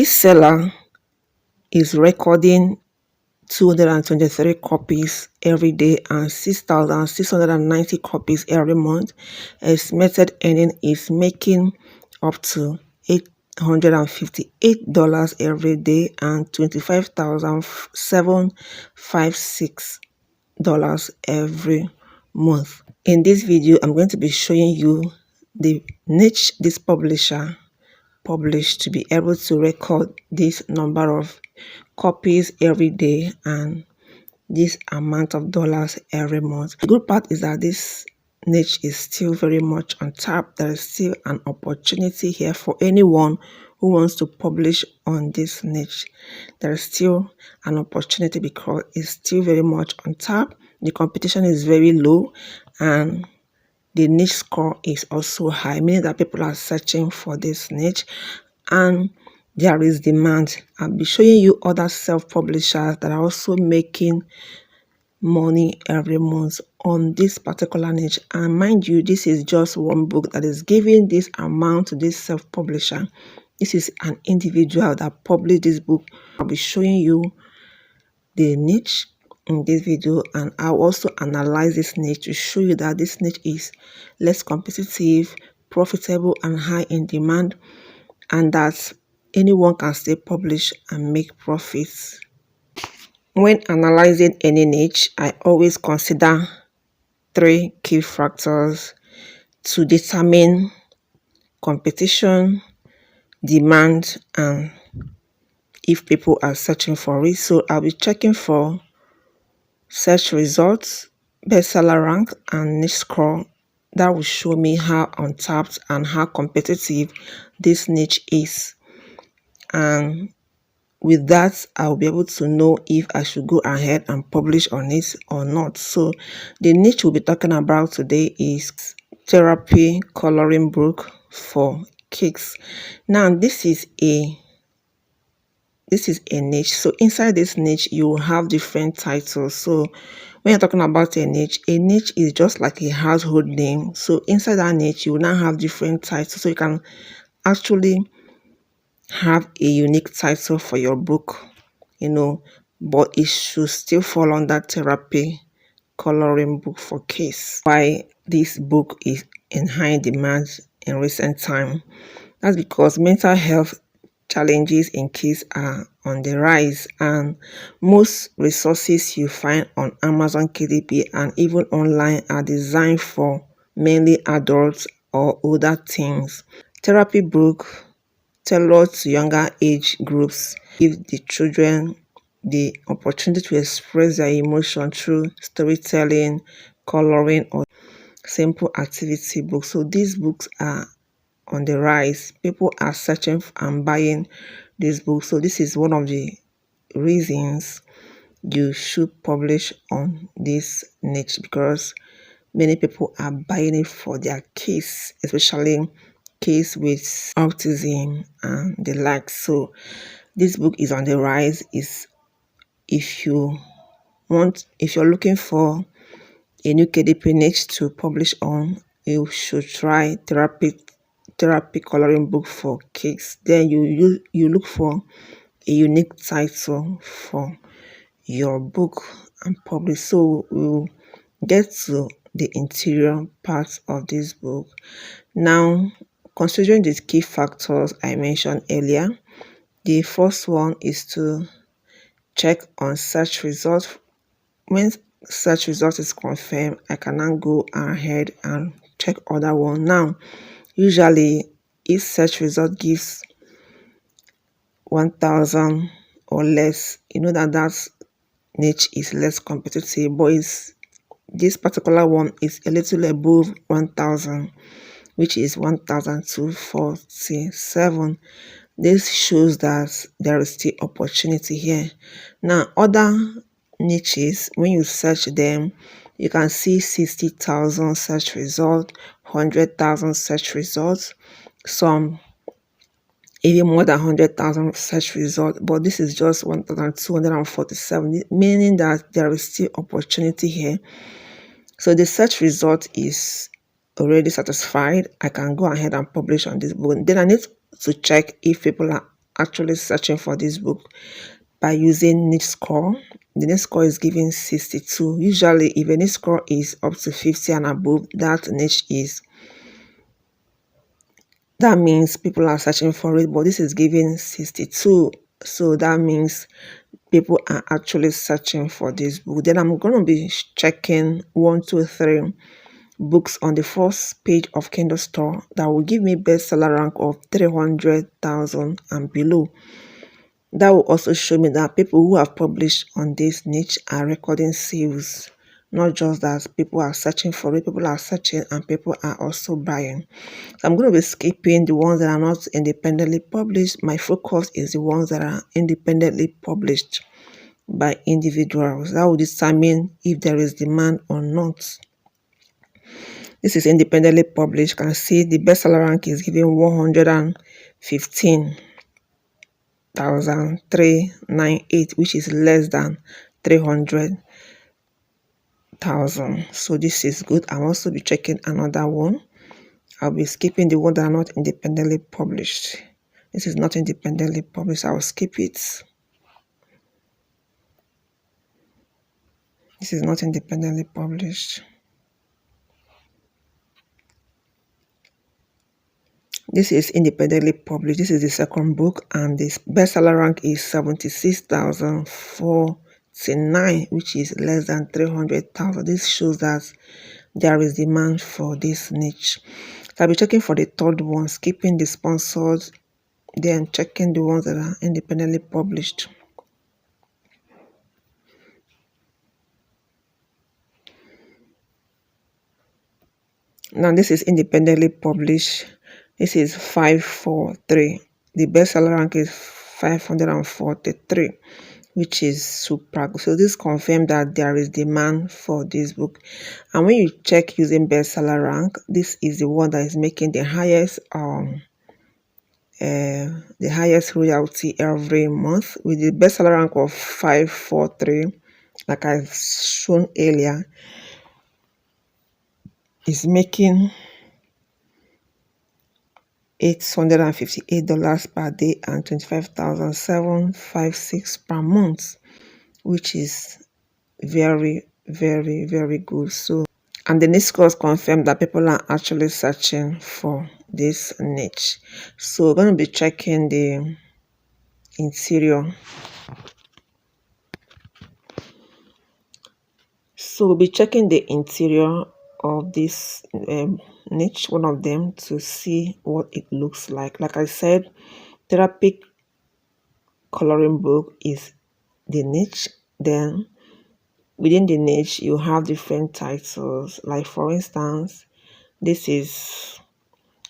this seller is recording 223 copies every day and 6,690 copies every month. Estimated earning is making up to $858 every day and $25,756 every month. In this video, I'm going to be showing you the niche this publisher published to be able to record this number of copies every day and this amount of dollars every month. The good part is that this niche is still very much on tap. There is still an opportunity here for anyone who wants to publish on this niche. There is still an opportunity because it's still very much on tap. The competition is very low and the niche score is also high, meaning that people are searching for this niche and there is demand. I'll be showing you other self-publishers that are also making money every month on this particular niche. And mind you, this is just one book that is giving this amount to this self-publisher. This is an individual that published this book. I'll be showing you the niche in this video, and I'll also analyze this niche to show you that this niche is less competitive, profitable, and high in demand, and that anyone can still publish and make profits. When analyzing any niche, I always consider 3 key factors to determine competition, demand, and if people are searching for it. So I'll be checking for search results, bestseller rank, and niche score. That will show me how untapped and how competitive this niche is. And with that, I'll be able to know if I should go ahead and publish on it or not. So the niche we'll be talking about today is therapy coloring book for kids. Now this is a niche. So inside this niche, you will have different titles. So when you're talking about a niche is just like a household name. So inside that niche, you will now have different titles. So you can actually have a unique title for your book, but it should still fall under therapy coloring book for kids. Why this book is in high demand in recent time? That's because mental health challenges in kids are on the rise, and most resources you find on Amazon, KDP, and even online are designed for mainly adults or older teens. Therapy book tailored to younger age groups give the children the opportunity to express their emotion through storytelling, coloring, or simple activity books. So these books are on the rise. People are searching and buying these books. So this is one of the reasons you should publish on this niche, because many people are buying it for their kids, especially kids with autism and the like. So this book is on the rise. If you're looking for a new KDP niche to publish on, you should try therapy coloring book for kids. Then you look for a unique title for your book and publish. So we'll get to the interior part of this book. Now, considering these key factors I mentioned earlier, the first one is to check on search results. When search result is confirmed, I can now go ahead and check other one. Now, usually if search result gives 1,000 or less, you know that niche is less competitive, but this particular one is a little above 1,000, which is 1,247. This shows that there is still opportunity here. Now, other niches, when you search them, you can see 60,000 search results, 100,000 search results, some even more than 100,000 search results, but this is just 1,247, meaning that there is still opportunity here. So the search result is already satisfied. I can go ahead and publish on this book. Then I need to check if people actually searching for this book by using niche score. The niche score is given 62. Usually if a niche score is up to 50 and above, that means people are searching for it, but this is given 62, so that means people are actually searching for this book. Then I'm going to be checking 1, 2, 3 books on the first page of Kindle store that will give me bestseller rank of 300,000 and below. That will also show me that people who have published on this niche are recording sales. Not just that people are searching for it, people are searching and people are also buying. So I'm going to be skipping the ones that are not independently published. My focus is the ones that are independently published by individuals. That will determine if there is demand or not. This is independently published. You can see the bestseller rank is given 115,398, which is less than 300,000. So this is good. I'll also be checking another one. I'll be skipping the one that are not independently published. This is not independently published. I'll skip it. This is not independently published. This is independently published. This is the second book, and this bestseller rank is 76,049, which is less than 300,000. This shows that there is demand for this niche. So I'll be checking for the third one, skipping the sponsored, then checking the ones that are independently published. Now this is independently published. This is 543. The bestseller rank is 543, which is super good. So this confirms that there is demand for this book. And when you check using bestseller rank, this is the one that is making the highest royalty every month, with the bestseller rank of 543, like I've shown earlier, is making $858 per day and 25,756 per month, which is very, very, very good. So, and the niche scores confirm that people are actually searching for this niche. So we're going to be checking the interior. So we'll be checking the interior of this niche, one of them, to see what it looks like. Like I said, therapy coloring book is the niche. Then within the niche you have different titles, like for instance, this is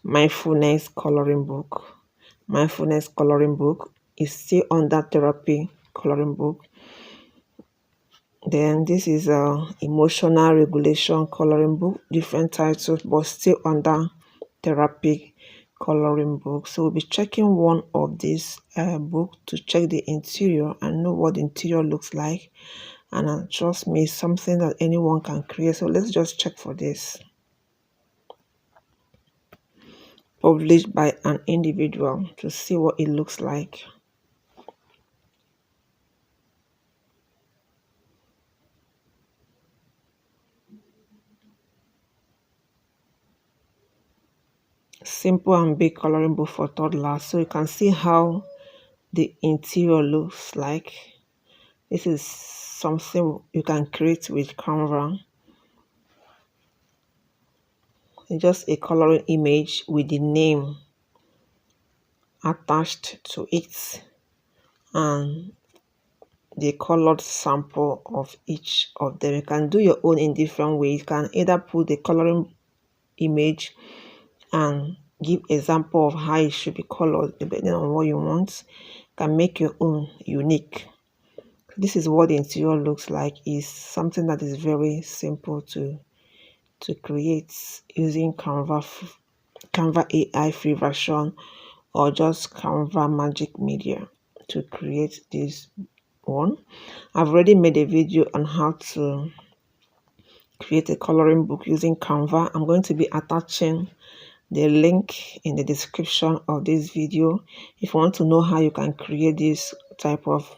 mindfulness coloring book. Mindfulness coloring book is still under therapy coloring book. Then this is a emotional regulation coloring book, different titles but still under therapy coloring book. So we'll be checking one of these book to check the interior and know what the interior looks like. And trust me, something that anyone can create. So let's just check for this. Published by an individual, to see what it looks like. Simple and big coloring book for toddlers. So you can see how the interior looks like. This is something you can create with Canva. It's just a coloring image with the name attached to it and the colored sample of each of them. You can do your own in different ways. You can either put the coloring image and give example of how it should be colored depending on what you want. You can make your own unique. This is what the interior looks like. Is something that is very simple to create using Canva AI free version, or just Canva Magic Media to create this one. I've already made a video on how to create a coloring book using Canva. I'm going to be attaching the link in the description of this video. If you want to know how you can create this type of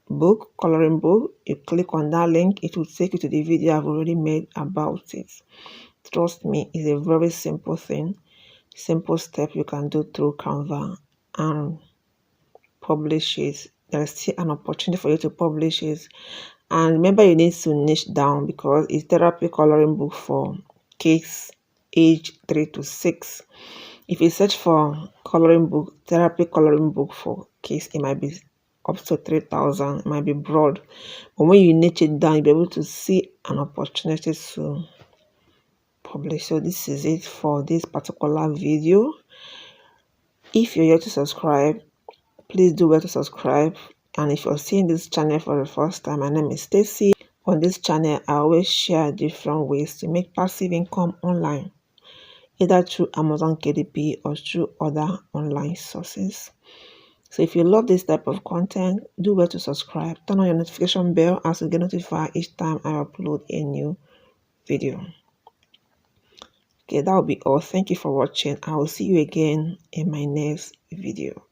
book, coloring book, you click on that link. It will take you to the video I've already made about it. Trust me, it's a very simple thing, simple step you can do through Canva and publish it. There's still an opportunity for you to publish it. And remember, you need to niche down because it's therapy coloring book for kids age 3 to 6. If you search for coloring book, therapy coloring book for kids, it might be up to 3,000. It might be broad. But when you niche it down, you'll be able to see an opportunity to publish. So this is it for this particular video. If you're yet to subscribe, please do well to subscribe. And if you're seeing this channel for the first time, my name is Stacy. On this channel, I always share different ways to make passive income online, either through Amazon KDP or through other online sources. So if you love this type of content, do well to subscribe. Turn on your notification bell as you get notified each time I upload a new video. Okay, that will be all. Thank you for watching. I will see you again in my next video.